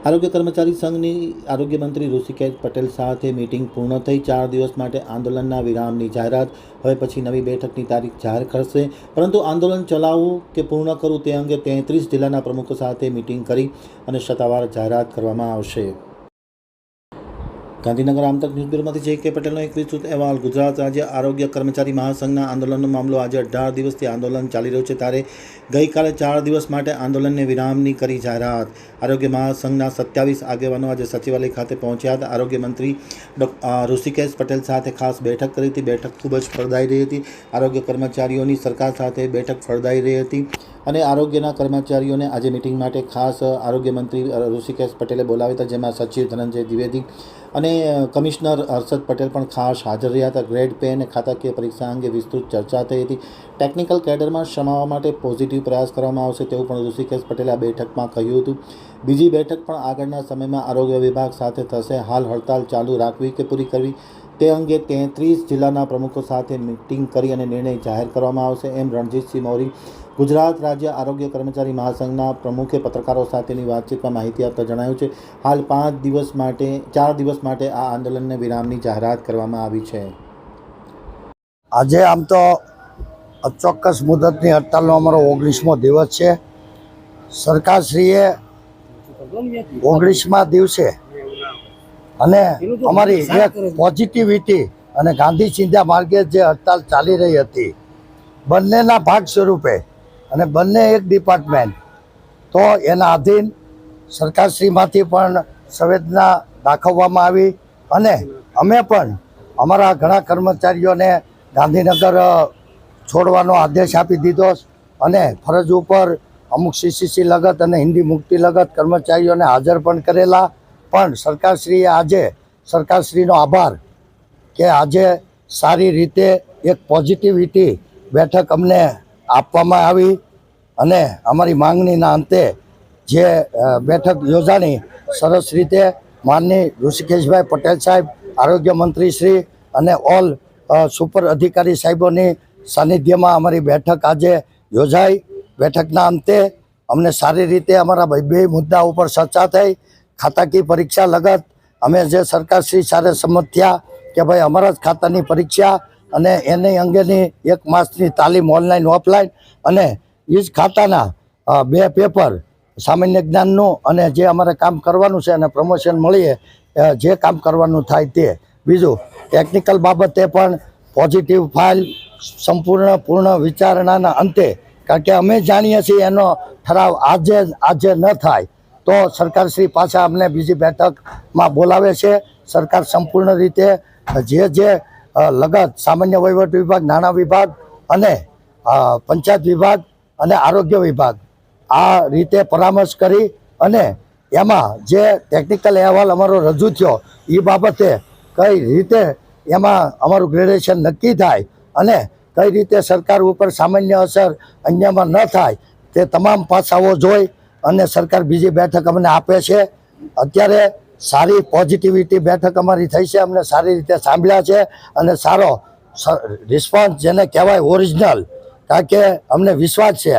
આરોગ્ય કર્મચારી સંઘની આરોગ્ય મંત્રી ઋષિકેશ પટેલ સાથે મીટિંગ પૂર્ણ થઈ 4 દિવસ માટે આંદોલનના વિરામની જાહેરાત હવે પછી નવી બેઠકની તારીખ જાહેર કરશે, પરંતુ આંદોલન ચલાવવું કે પૂર્ણ કરવું તે અંગે 33 જિલ્લાના પ્રમુખો સાથે મીટિંગ કરી અને સત્તાવાર જાહેરાત કરવામાં આવશે। ગાંધીનગર આમતક ન્યૂઝ બ્યુરોમાંથી જે કે પટેલનો એક વિસ્તૃત અહેવાલ। ગુજરાત રાજ્ય આરોગ્ય કર્મચારી મહાસંઘના આંદોલનનો મામલો આજે 18 દિવસથી આંદોલન ચાલી રહ્યું છે, ત્યારે ગઈકાલે 4 દિવસ માટે આંદોલનને વિરામની કરી જાહેરાત। આરોગ્ય મહાસંઘના 27 આગેવાનો આજે સચિવાલય ખાતે પહોંચ્યા હતા। આરોગ્ય મંત્રી ઋષિકેશ પટેલ સાથે ખાસ બેઠક કરી હતી। બેઠક ખૂબ જ ફળદાયી રહી હતી। આરોગ્ય કર્મચારીઓની સરકાર સાથે બેઠક ફળદાયી રહી હતી અને આરોગ્યના કર્મચારીઓને આજે મિટિંગ માટે ખાસ આરોગ્ય મંત્રી ઋષિકેશ પટેલે બોલાવ્યા હતા, જેમાં સચિવ ધનંજય દ્વિવેદી અને કમિશનર હર્ષદ પટેલ પણ ખાસ હાજર રહ્યા હતા। ગ્રેડ પે અને ખાતાકીય પરીક્ષા અંગે વિસ્તૃત ચર્ચા થઈ હતી। ટેકનિકલ કેડરમાં સમાવવા માટે પોઝિટિવ પ્રયાસ કરવામાં આવશે તેવું પણ ઋષિકેશ પટેલે આ બેઠકમાં કહ્યું હતું। બીજી બેઠક પણ આગળના સમયમાં આરોગ્ય વિભાગ સાથે થશે। હાલ હડતાલ ચાલુ રાખવી કે પૂરી કરવી તે અંગે 33 જિલ્લાના પ્રમુખો સાથે મીટિંગ કરી અને નિર્ણય જાહેર કરવામાં આવશે, એમ રણજીતસિંહ મૌરી, ગુજરાત રાજ્ય આરોગ્ય કર્મચારી મહાસંઘના પ્રમુખે પત્રકારો સાથેની વાતચીતમાં માહિતી આપતા જણાવ્યું છે। હાલ 4 દિવસ માટે આ આંદોલનને વિરામની જાહેરાત કરવામાં આવી છે। આજે આમ તો અચોક્કસ મુદતની હડતાલનો અમારો 19મો દિવસ છે। સરકારશ્રીએ 19મા દિવસે અને અમારી એક પોઝિટિવિટી અને ગાંધી ચિંધ્યા માર્ગે જે હડતાલ ચાલી રહી હતી, બંનેના ભાગ સ્વરૂપે અને બંને એક ડિપાર્ટમેન્ટ, તો એના આધીન સરકારશ્રીમાંથી પણ સંવેદના દાખવવામાં આવી અને અમે પણ અમારા ઘણા કર્મચારીઓને ગાંધીનગર છોડવાનો આદેશ આપી દીધો અને ફરજ ઉપર અમુક સીસીસી લગત અને હિન્દી મુક્તિ લગત કર્મચારીઓને હાજર પણ કરેલા। પણ સરકારશ્રીએ આજે સરકારશ્રીનો આભાર કે આજે સારી રીતે એક પોઝિટિવિટી બેઠક અમને આપવામાં આવી અને અમારી માંગણીના અંતે જે બેઠક યોજાણી સરસ રીતે માનનીય ઋષિકેશભાઈ પટેલ સાહેબ, આરોગ્ય મંત્રી શ્રી અને ઓલ સુપર અધિકારી સાહેબોની સાનિધ્યમાં અમારી બેઠક આજે યોજાઈ। બેઠકના અંતે અમને સારી રીતે અમારા બે મુદ્દા ઉપર ચર્ચા થઈ। ખાતાકીય પરીક્ષા લગત અમે જે સરકારશ્રી સાથે સંમત થયા કે ભાઈ અમારા જ ખાતાની પરીક્ષા અને એની અંગેની 1 માસની તાલીમ ઓનલાઈન ઓફલાઈન અને એ જ ખાતાના 2 પેપર સામાન્ય જ્ઞાનનું અને જે અમારે કામ કરવાનું છે અને પ્રમોશન મળીએ જે કામ કરવાનું થાય તે। બીજું ટેકનિકલ બાબતે પણ પોઝિટિવ ફાઇલ પૂર્ણ વિચારણાના અંતે, કારણ કે અમે જાણીએ છીએ એનો ઠરાવ આજે ન થાય તો સરકારશ્રી પાછા અમને બીજી બેઠકમાં બોલાવે છે। સરકાર સંપૂર્ણ રીતે જે લગત સામાન્ય વહીવટ વિભાગ, નાણાં વિભાગ અને પંચાયત વિભાગ અને આરોગ્ય વિભાગ આ રીતે પરામર્શ કરી અને એમાં જે ટેકનિકલ અહેવાલ અમારો રજૂ થયો એ બાબતે કઈ રીતે એમાં અમારું ગ્રેડેશન નક્કી થાય અને કઈ રીતે સરકાર ઉપર સામાન્ય અસર અન્યમાં ન થાય તે તમામ પાસાઓ જોઈ અને સરકાર બીજી બેઠક અમને આપે છે। અત્યારે સારી પોઝિટિવિટી બેઠક અમારી થઈ છે, અમને સારી રીતે સાંભળ્યા છે અને સારો રિસ્પોન્સ જેને કહેવાય ઓરિજિનલ, કારણ કે અમને વિશ્વાસ છે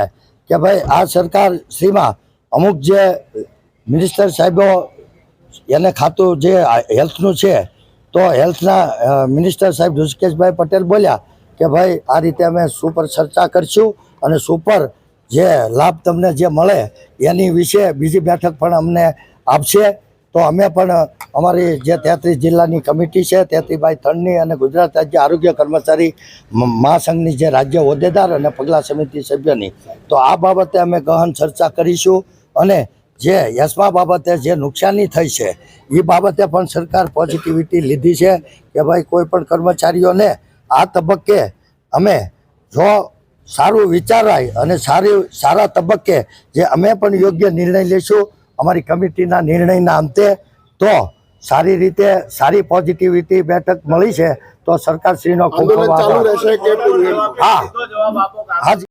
કે ભાઈ આ સરકારશ્રીમાં અમુક જે મિનિસ્ટર સાહેબો એને ખાતું જે હેલ્થનું છે તો હેલ્થના મિનિસ્ટર સાહેબ ઋષિકેશભાઈ પટેલ બોલ્યા કે ભાઈ આ રીતે અમે સુપર ચર્ચા કરીશું અને સુપર જે લાભ તમને જે મળે એની વિશે બીજી બેઠક પણ અમને આપશે। તો અમે પણ અમારી જે 33 જિલ્લાની કમિટી છે 33/3ની અને ગુજરાત રાજ્ય આરોગ્ય કર્મચારી મહાસંઘની જે રાજ્ય હોદ્દેદાર અને પગલા સમિતિ સભ્યની, તો આ બાબતે અમે ગહન ચર્ચા કરીશું અને જે યશમા બાબતે જે નુકસાની થઈ છે એ બાબતે પણ સરકાર પોઝિટિવિટી લીધી છે કે ભાઈ કોઈ પણ કર્મચારીઓને આ તબક્કે અમે જો સારું વિચારાય અને સારા તબક્કે જે અમે પણ યોગ્ય નિર્ણય લઈશું અમારી કમિટીના નિર્ણયના અંતે, તો સારી રીતે સારી પોઝિટિવિટી બેઠક મળી છે। તો સરકારશ્રીનો ખૂબ ખૂબ આભાર। હા,